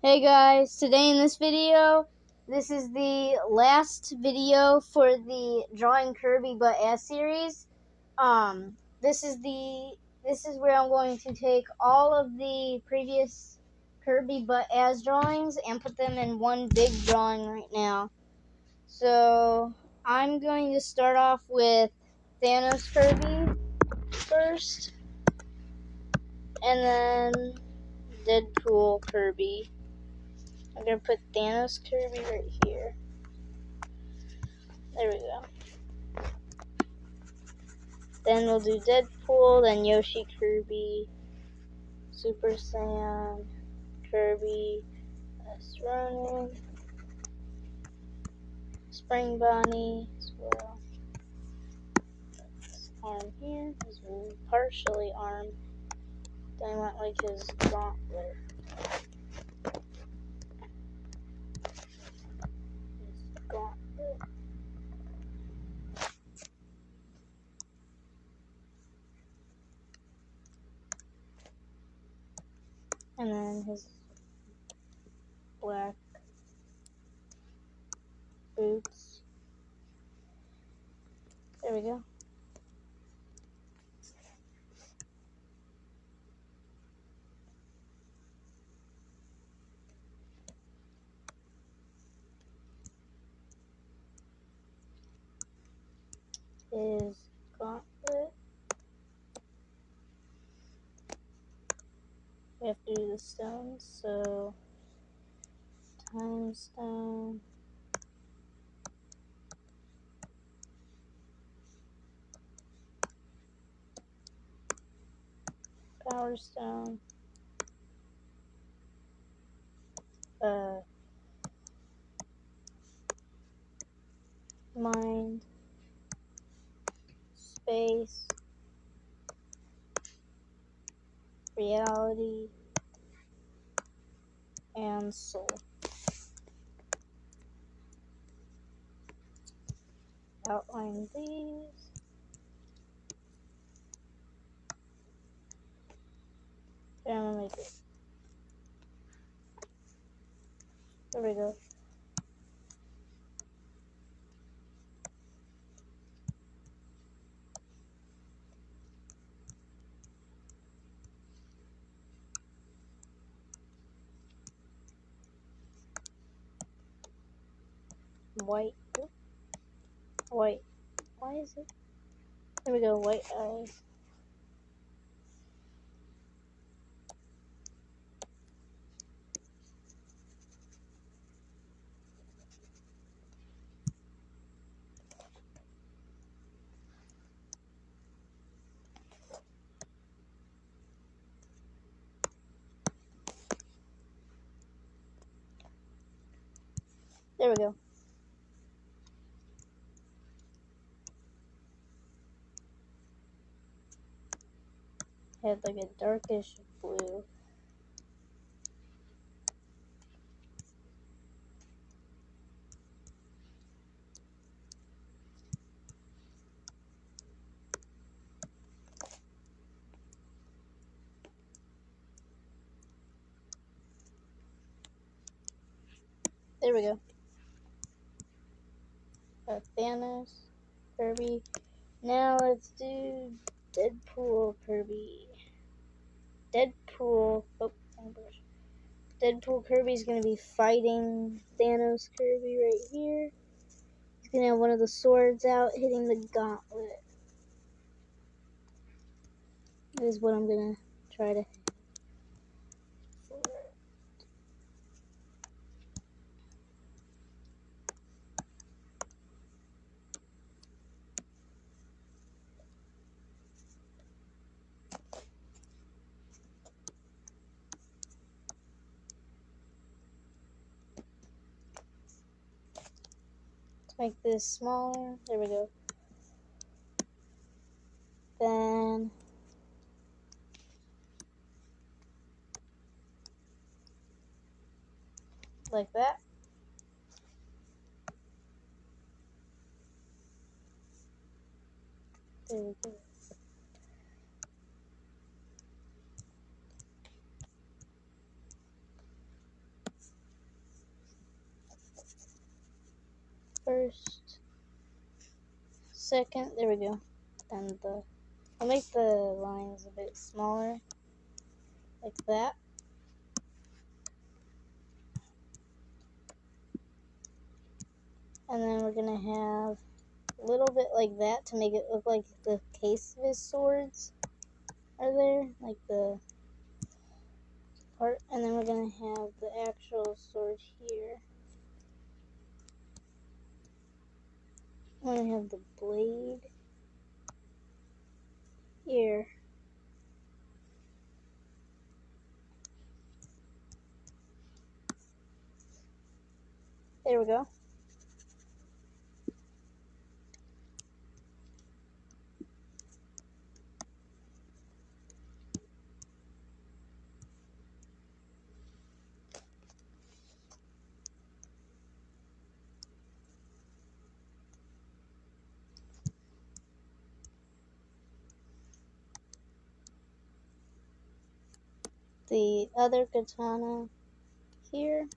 Hey guys, today in this video, this is the last video for the Drawing Kirby But As series. This is where I'm going to take all of the previous Kirby But As drawings and put them in one big drawing right now. So I'm going to start off with Thanos Kirby first, and then Deadpool Kirby. I'm going to put Thanos Kirby right here. There we go. Then we'll do Deadpool, then Yoshi Kirby, Super Saiyan, Kirby, Ronin, Spring Bonnie, as well. This arm here is partially armed. Then I want like his gauntlet. And then his black boots. There we go. His gauntlet. We have to do the stones, so Time Stone, Power Stone, Mind, Space, Reality, and Soul. Outline these. And I'm gonna make it. There we go. White. White. Why is it? There we go. White eyes. There we go. Had like a darkish blue. There we go. Thanos, Kirby. Now let's do Deadpool Kirby. Deadpool. Oh, Deadpool Kirby's gonna be fighting Thanos Kirby right here. He's gonna have one of the swords out, hitting the gauntlet. This is what I'm gonna try to. Make this smaller. There we go. Then like that. There we go. first, second, there we go. Then I'll make the lines a bit smaller, like that. And then we're gonna have a little bit like that to make it look like the case of his swords are there, like the part. And then we're gonna have the actual sword here. We're gonna have the blade here. There we go. The other katana here.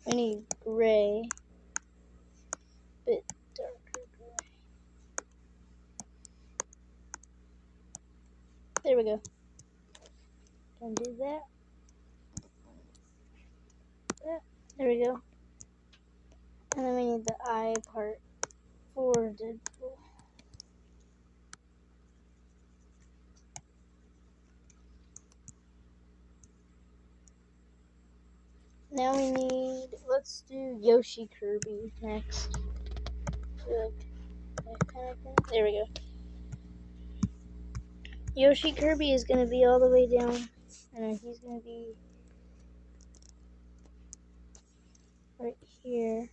We need gray, bit darker gray. There we go. Gonna do that. There we go. And then we need the eye part for Deadpool. Now we need, let's do Yoshi Kirby next. There we go. Yoshi Kirby is gonna be all the way down, and he's gonna be right here.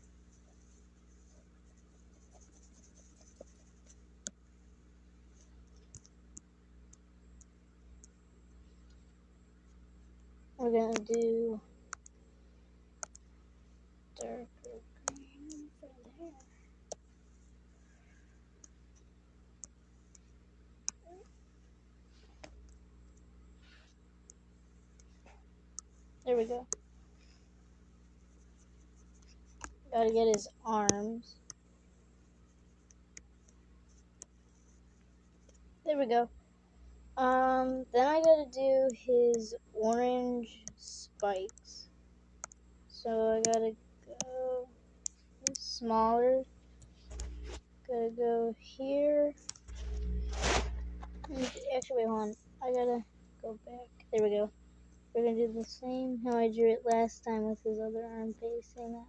We're gonna do darker green for the hair. There we go. Gotta get his arms. There we go. Then I gotta do his orange spikes. So I gotta go smaller. Gotta go here. Actually, wait, hold on. I gotta go back. There we go. We're gonna do the same how I drew it last time with his other arm facing that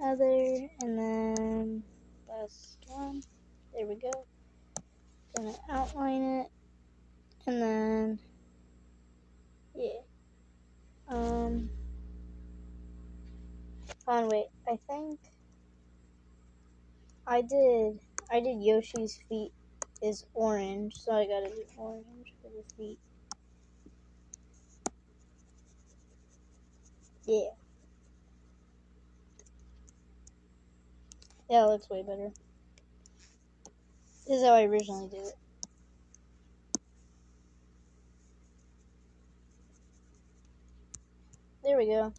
other, and then last one. There we go. Gonna outline it, and then yeah. Hold on, wait. I think I did Yoshi's feet is orange, so I gotta do orange for the feet. Yeah. Yeah, it looks way better. This is how I originally did it. There we go.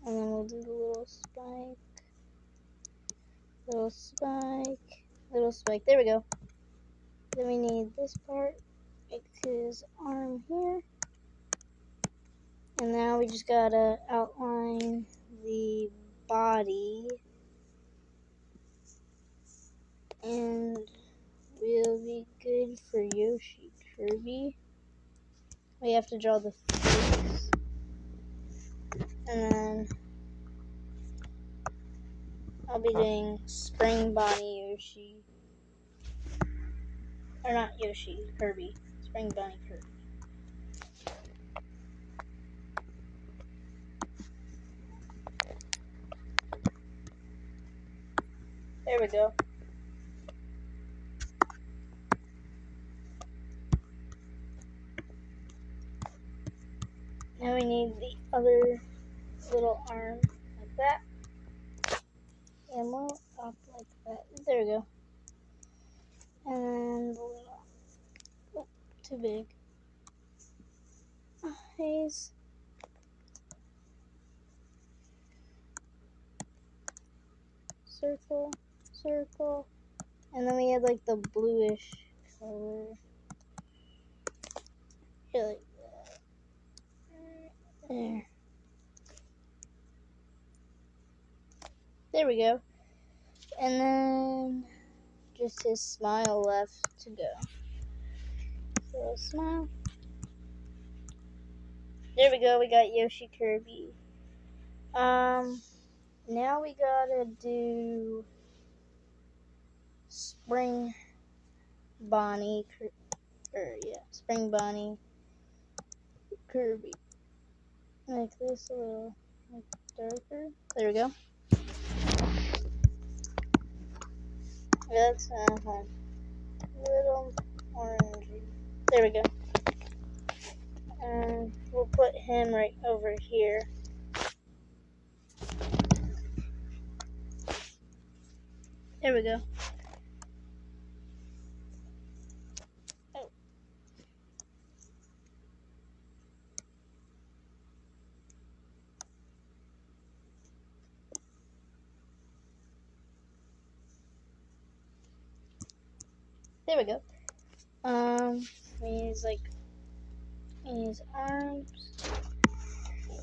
And then we'll do the little spike. Little spike. Little spike. There we go. Then we need this part. Make his arm here. And now we just gotta outline the body. And we'll be good for Yoshi Kirby. We have to draw the face. And then I'll be doing Spring Bonnie Yoshi. Or not Yoshi, Kirby. Spring Bonnie Kirby. There we go. Now we need the other little arm like that. And we'll There we go. And oh, too big. Haze. Circle, circle. And then we had like the bluish color. Yeah, like that. There. There we go. And then just his smile left to go. So smile. There we go. We got Yoshi Kirby. Now we gotta do Spring Bonnie. Spring Bonnie Kirby. Make this a little darker. There we go. That's a little orangey. There we go. And we'll put him right over here. There we go. Oh. There we go. We use arms.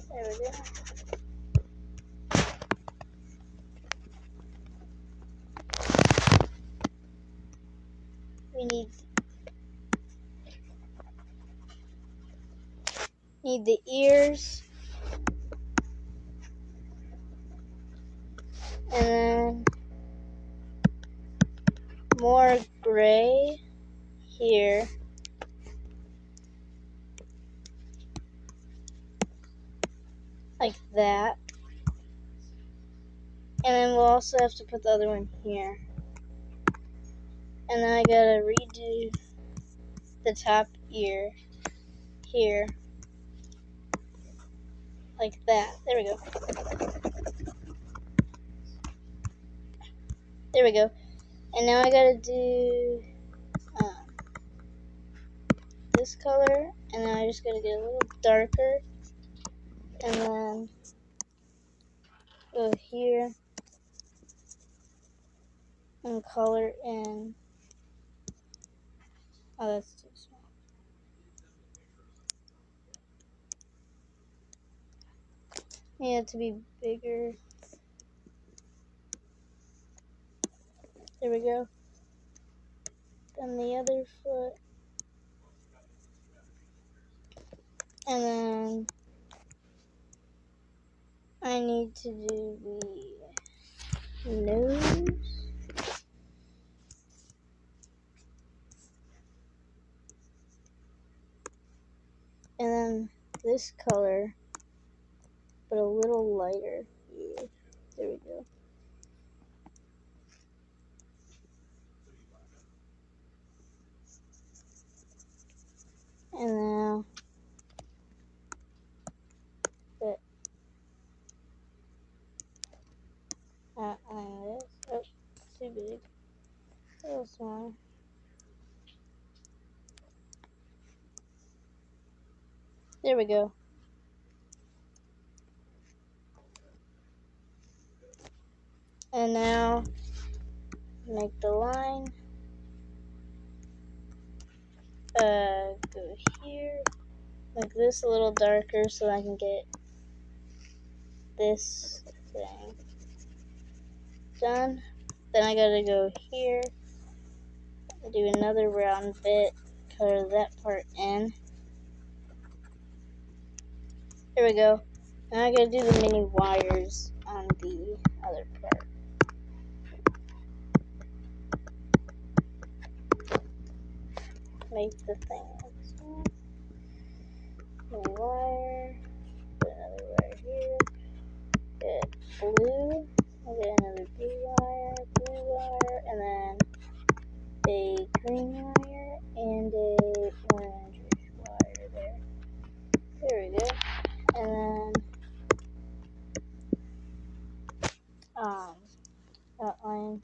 There we go. We need the ears. And then more gray here. Like that. And then we'll also have to put the other one here. And then I gotta redo the top ear here. Like that. There we go. There we go. And now I gotta do this color. And then I just gotta get a little darker. And then go here. And color in. Oh, that's too small. Need it to be bigger. There we go. Then the other foot. And then I need to do the nose. And then this color, but a little lighter here. There we go. And now put outline this. Oh, too big. A little smaller. There we go. And now make the line. Go here. Make this a little darker so I can get this thing done. Then I gotta go here, do another round bit, color that part in. There we go. Now I gotta do the mini wires on the other part. Make the thing like so. Mini wire. Put another wire here. Get blue. I'll get another blue wire, and then a green wire and a orange wire there. There we go. And then outline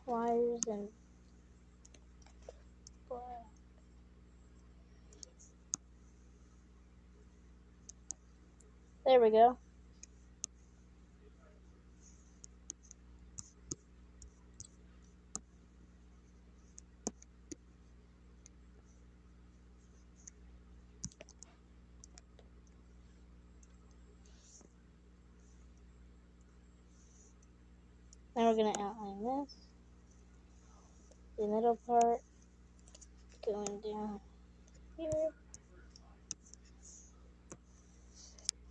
wires and black. There we go. Now we're going to outline this. The middle part going down here.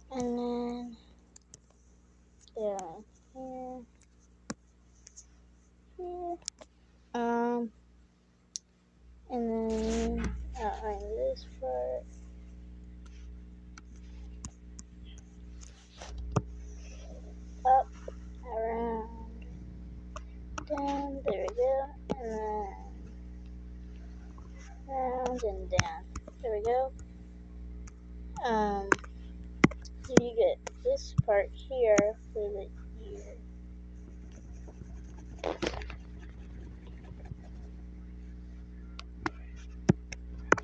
And then down here. Here. And then outline this part. Up, around, down, there we go. And then round and down. There we go. So you get this part here for the ear.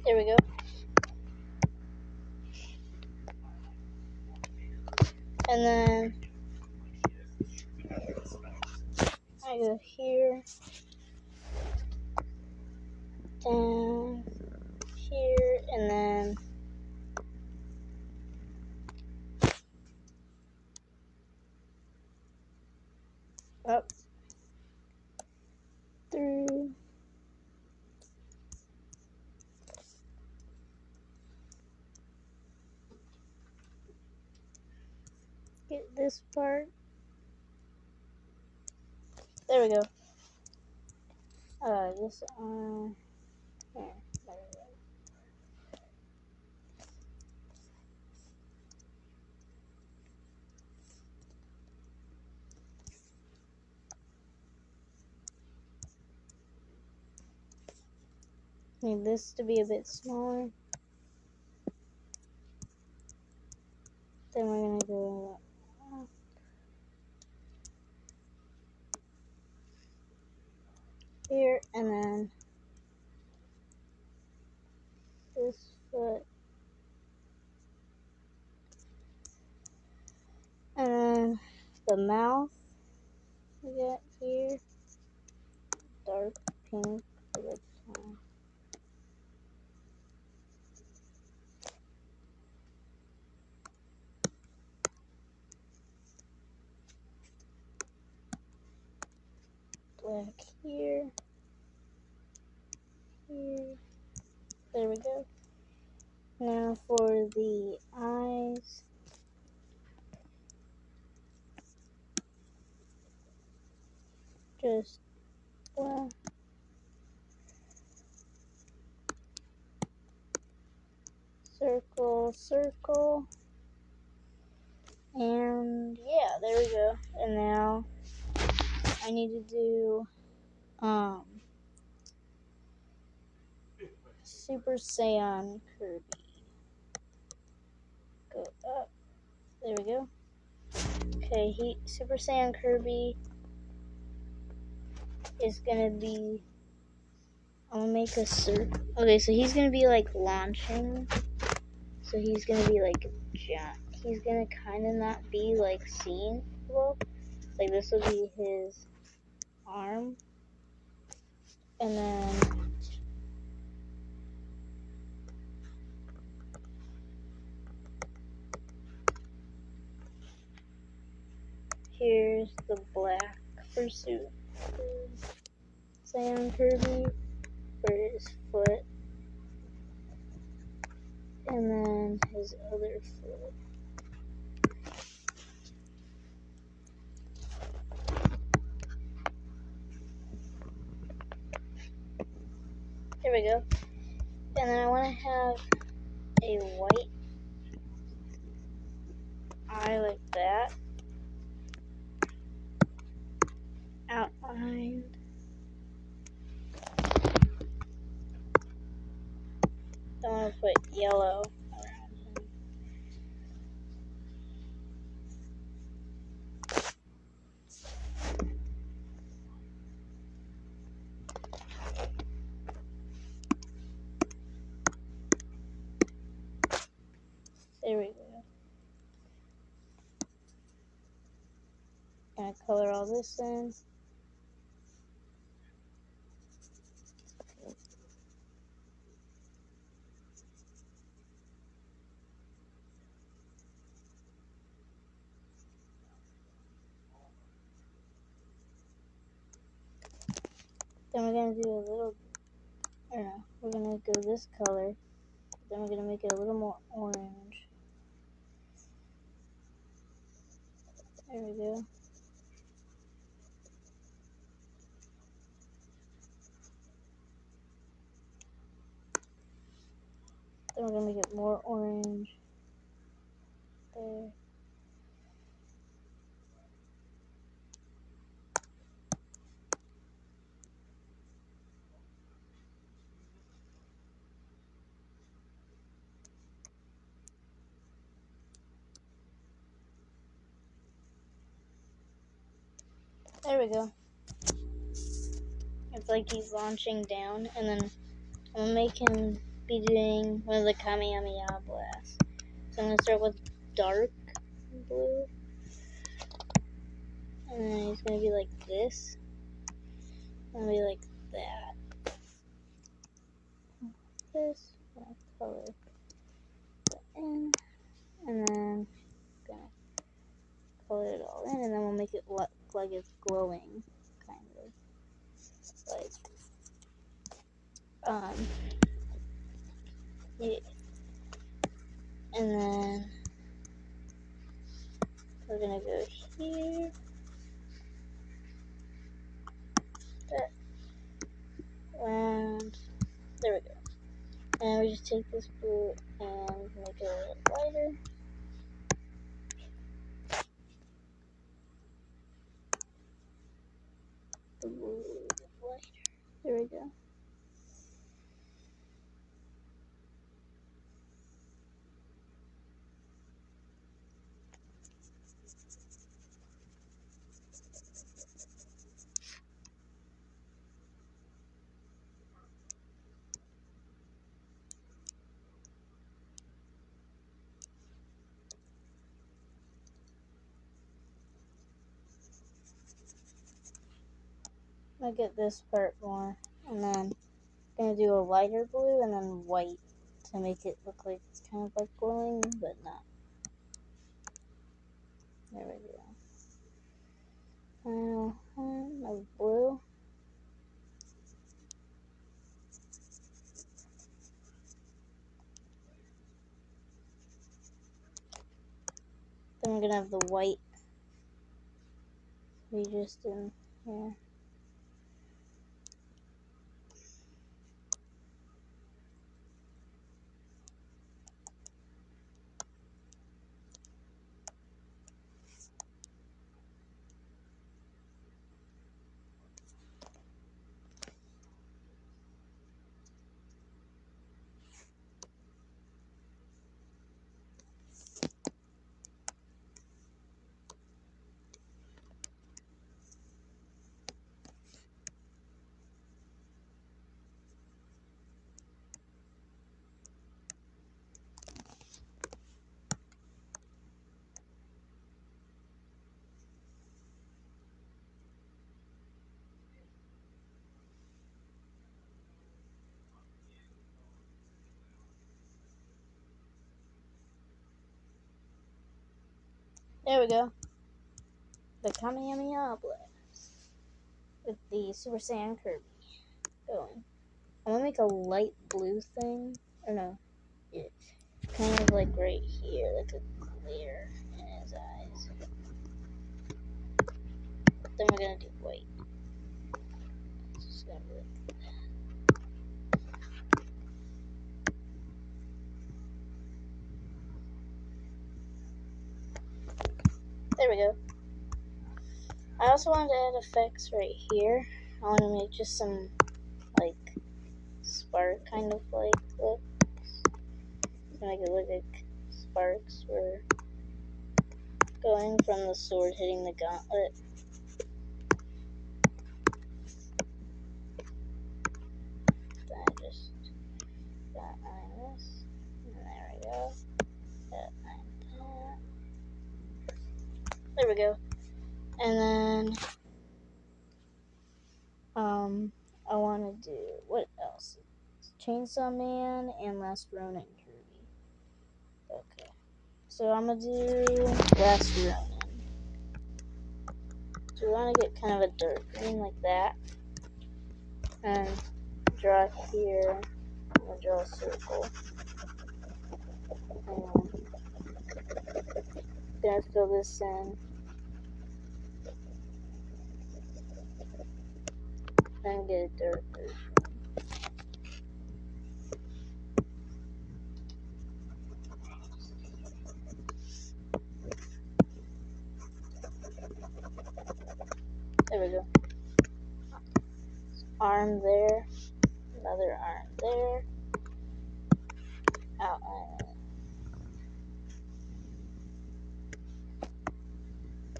There we go. And then I go here, down, here, and then up, through, get this part. There we go. This on here. There we go. Need this to be a bit smaller. Then we're gonna go up here, and then this foot, and then the mouth we got here, dark pink for the tongue. Black here, here. There we go. Now for the eyes. Just black. Circle, circle. And yeah, there we go. And now I need to do Super Saiyan Kirby. Go up. There we go. Okay, Super Saiyan Kirby is gonna be. I'm gonna make a circle. Okay, so he's gonna be like launching. So he's gonna be like giant. He's gonna kind of not be like seen. Well, like this will be his arm, and then here's the black fursuit Saiyan Kirby for his foot, and then his other foot. There we go. And then I want to have a white eye like that, outlined. I want to put yellow around him. There we go. Gonna color all this in. Then we're gonna do a little, I don't know, we're gonna go this color. Then we're gonna make it a little more orange. There we go. Then we're gonna make it more orange. There. There we go. It's like he's launching down, and then I'm gonna make him be doing one of the Kamehameha blasts. So I'm gonna start with dark blue, and then he's gonna be like this. Gonna be like that. This, gonna color the in, and then gonna color it all in, and then we'll make it look like it's glowing, kind of like yeah. And then we're gonna go here, that, and there we go. And we just take this blue and make it a little lighter. The blue a little lighter. There we go. I'm gonna get this part more, and then gonna do a lighter blue and then white to make it look like it's kind of like glowing, but not. There we go. Of blue. Then we're gonna have the white we just in here. There we go. The Kamehameha blast with the Super Saiyan Kirby going. I'm gonna make a light blue thing. Or no, yeah, kind of like right here, like a clear in his eyes. Then we're gonna do white. It's just gonna be like there we go. I also wanted to add effects right here. I want to make just some like spark kind of like look. To make it look like sparks were going from the sword hitting the gauntlet. Then I just got on this. And there we go. Yeah. There we go. And then, I want to do, what else? Chainsaw Man and Last Ronin Kirby. Okay. So I'm going to do Last Ronin. So we want to get kind of a dark green like that. And draw here. I'm going to draw a circle. And I'm going to fill this in. And get a dark version. There we go. Arm there. Another arm there. Outline it.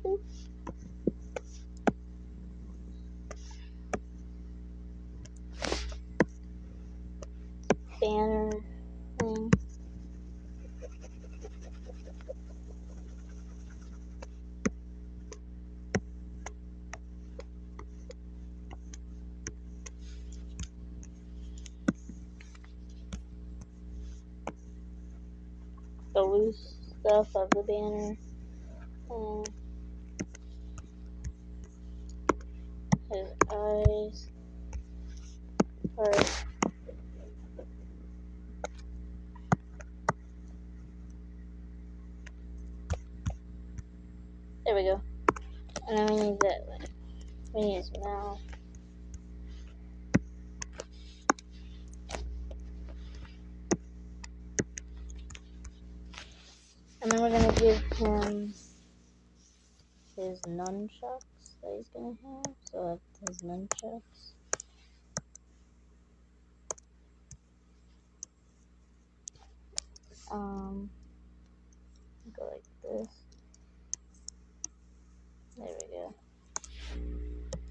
Oops. Banner thing. The loose stuff of the banner. And his eyes. Part. There we go. And then we need that. We need his mouth. And then we're gonna give him his nunchucks that he's gonna have. So that's his nunchucks. Go like this. There we go.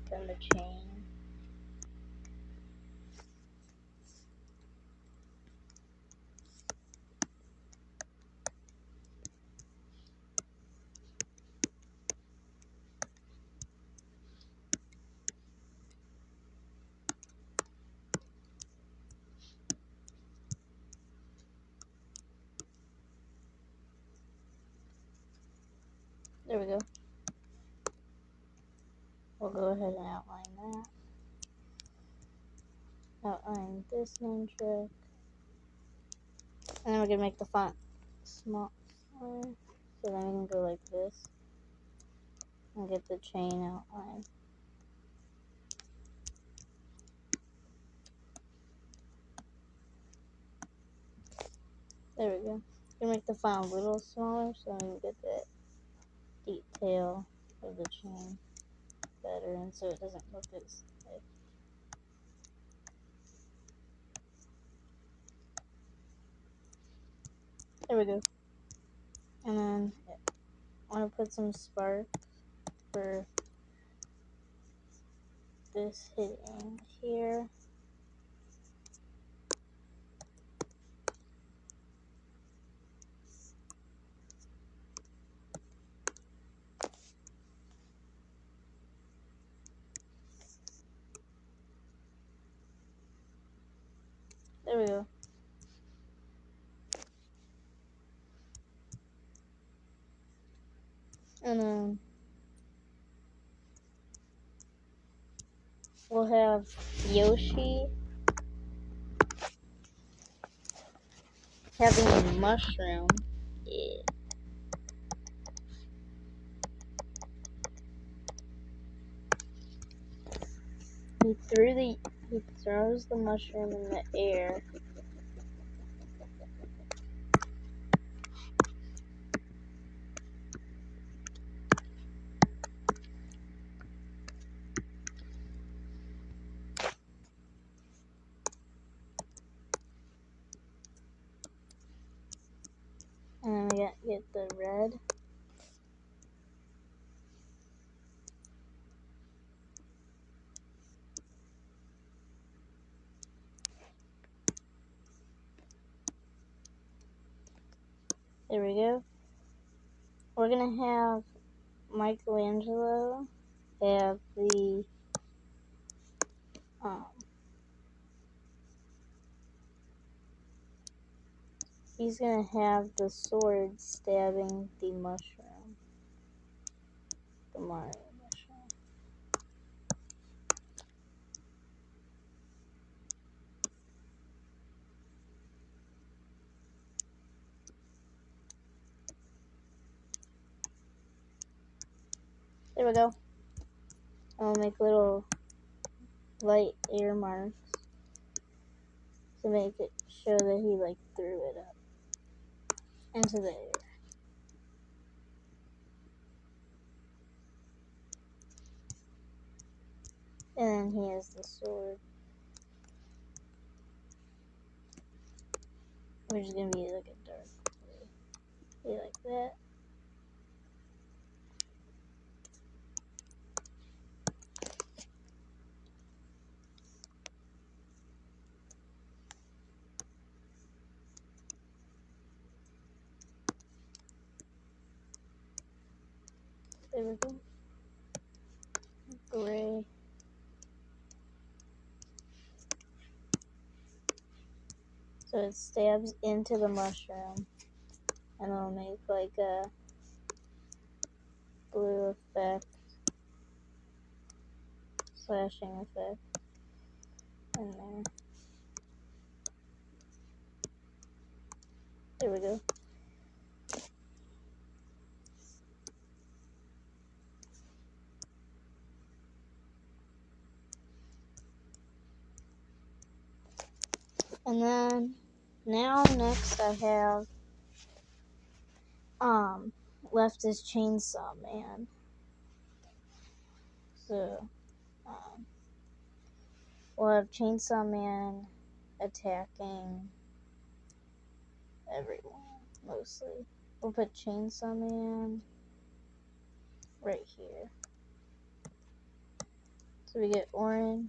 Then the chain. There we go. We'll go ahead and outline that. Outline this nunchuck. And then we're gonna make the font small. So then we can go like this. And get the chain outline. There we go. You can make the font a little smaller so we can get that detail of the chain better, and so it doesn't look as thick. There we go. And then I want to put some sparks for this hitting here. There we go. And then we'll have Yoshi having a mushroom. Yeah. He throws the mushroom in the air. And then we get the red. There we go. We're gonna have Michelangelo have the he's gonna have the sword stabbing the mushroom, the Mario mushroom. There we go. I'll make little light air marks to make it show that he like threw it up into the air. And then he has the sword, which is gonna be like a dark blue. Be like that. There we go. Gray. So it stabs into the mushroom, and it'll make like a blue effect, slashing effect in there. There we go. And then now next I have left is Chainsaw Man. So we'll have Chainsaw Man attacking everyone mostly. We'll put Chainsaw Man right here. So we get orange.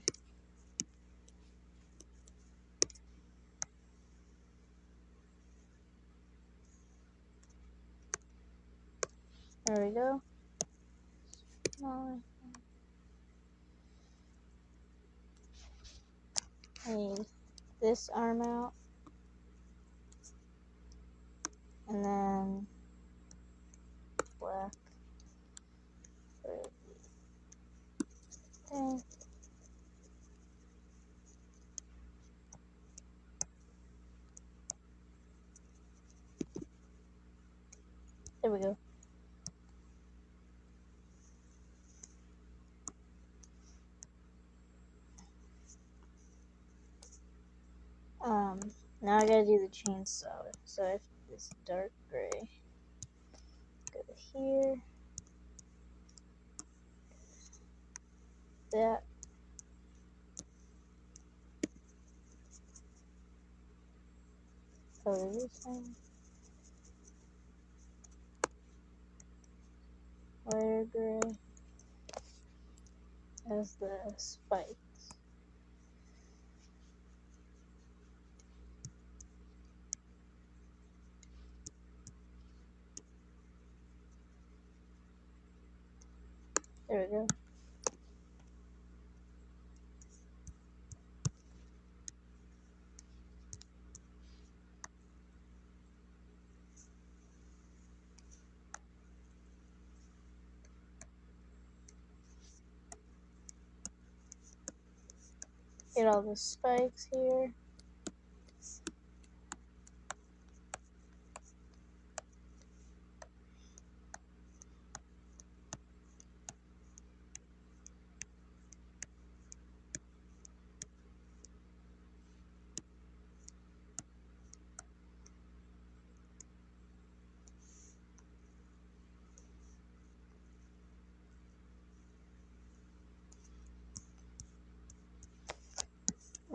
There we go. I need this arm out. And then black for the thing. There we go. Now I gotta do the chainsaw. So I have this dark gray. Go to here. That. Color this thing. Lighter gray. As the spikes. There we go. Get all the spikes here.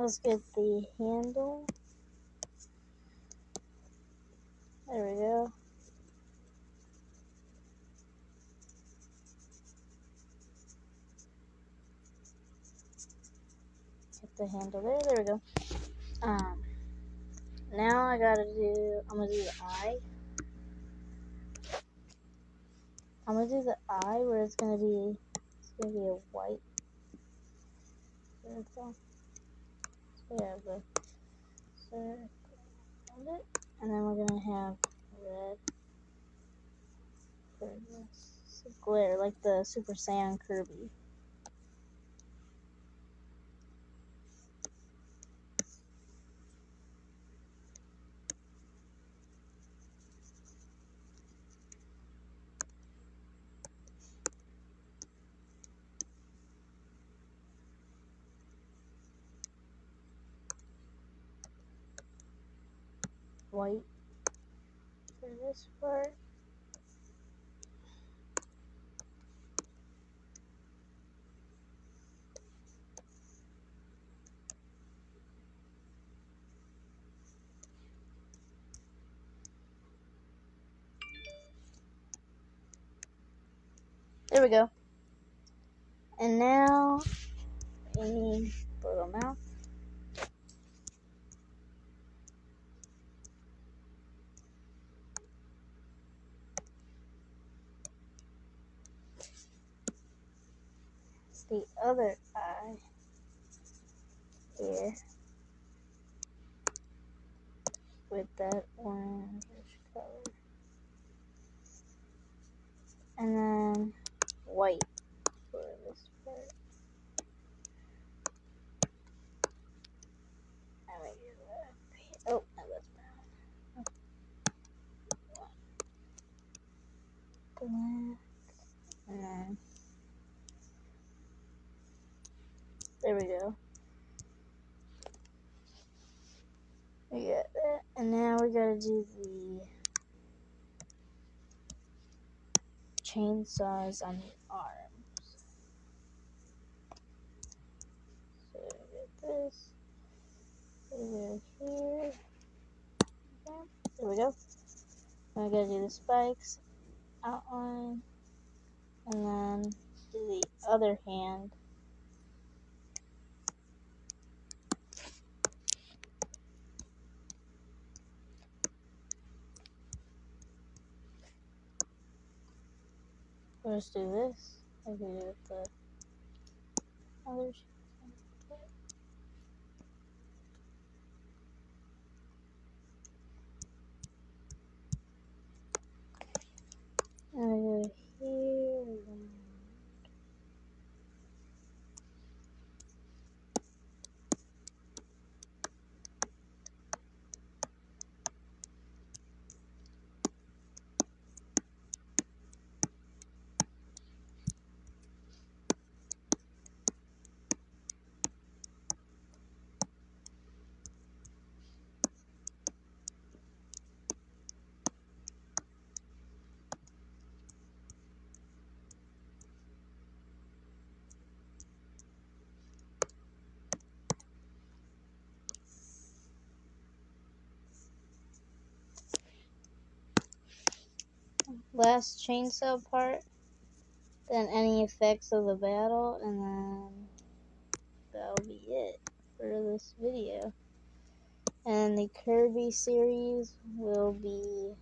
Let's get the handle. There we go. Get the handle there. There we go. Now I'm gonna do the eye. I'm gonna do the eye where it's gonna be a white circle. So we have the circle around it, and then we're gonna have red for this glare, like the Super Saiyan Kirby. White for this part. There we go. And now we need a little mouth. It's the other eye here with that orangish color. And then white for this part. And we do that. Oh, no, that's brown. Black. And then there we go. We got that. And now we gotta do the chainsaws on the arms. So we get this. We go here. Okay. There we go. Now we gotta do the spikes, outline, and then do the other hand. We'll just do this. Like we do with the other. And we go here. Last chainsaw part, then any effects of the battle, and then that'll be it for this video. And the Kirby series will be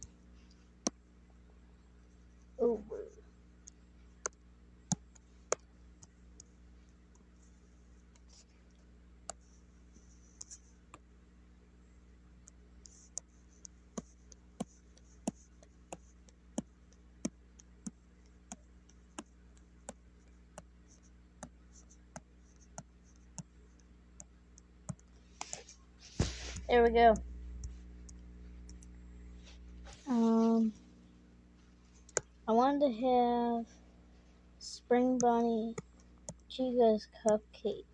over. There we go. I wanted to have Spring Bonnie Chica's cupcake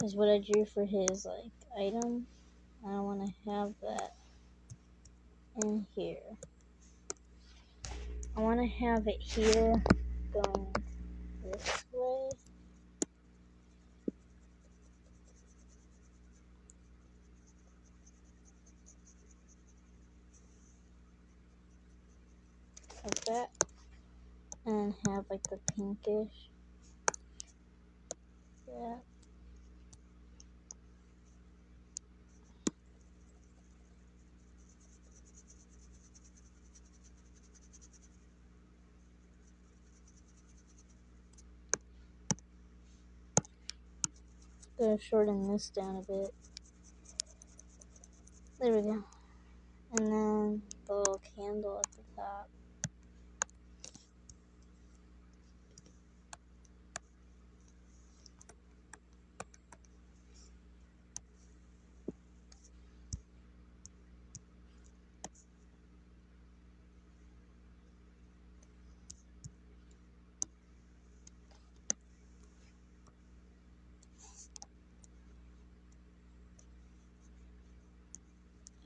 is what I drew for his item. I want to have that in here. I want to have it here going this way. Like that. And have like the pinkish. Yeah. Gonna shorten this down a bit. There we go. And then the little candle at the top.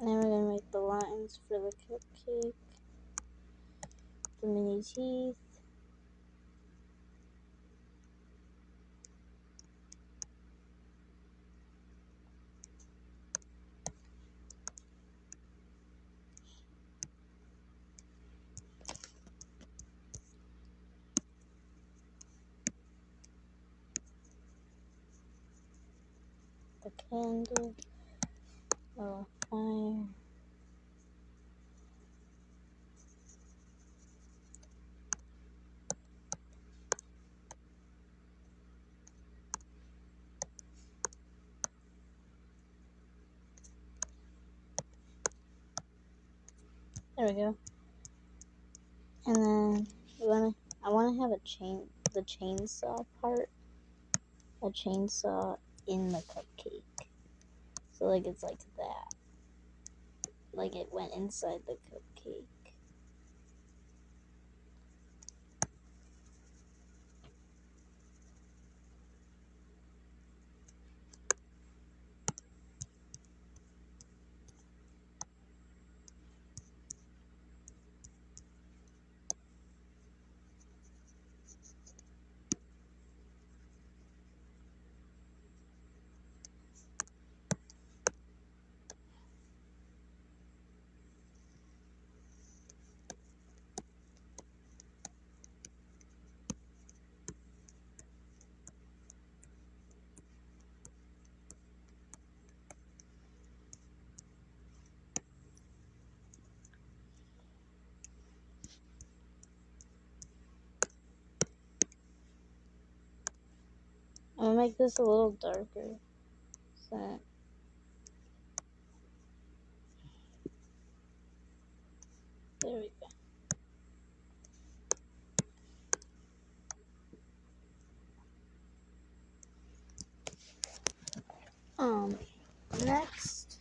And then we're gonna make the lines for the cupcake. The mini teeth. The candle. Oh, fire. There we go. And then I wanna have the chainsaw part. A chainsaw in the cupcake. So like it's like that. Like it went inside the cupcake. I'm gonna make this a little darker. So there we go. Next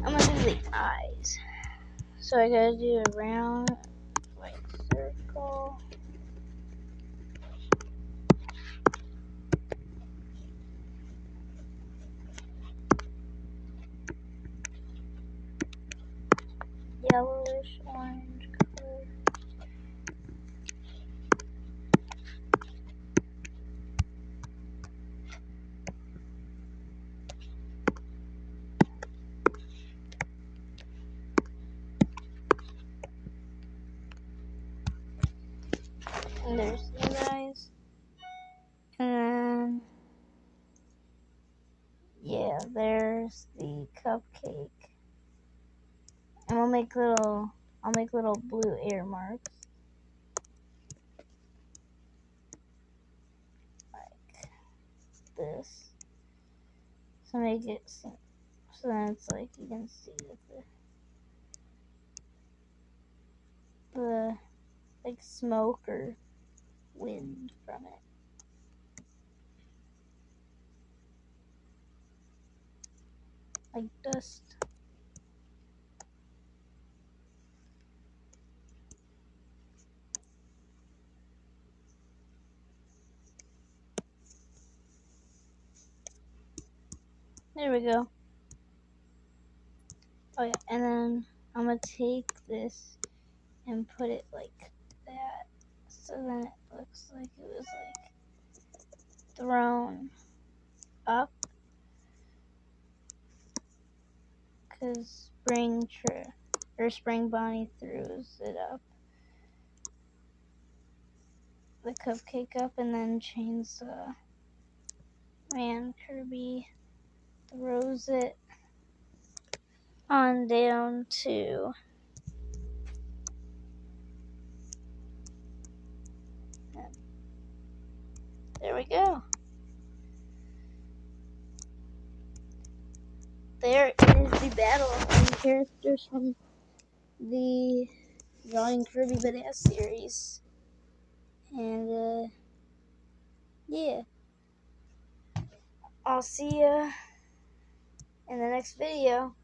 I'm gonna do the eyes. So I gotta do a round white circle. Yellowish orange color. And there's the guys. And then yeah, there's the cupcake. And I'll make little blue air marks. Like this. So make it so then it's like you can see the like smoke or wind from it. Like dust. There we go. Oh yeah, and then I'm gonna take this and put it like that. So then it looks like it was like thrown up. Because Spring Bonnie throws it up. The cupcake up, and then Chainsaw Man Kirby throws it on down to there we go. there is the battle of the characters from the Drawing Kirby Badass series. And, yeah. I'll see ya in the next video.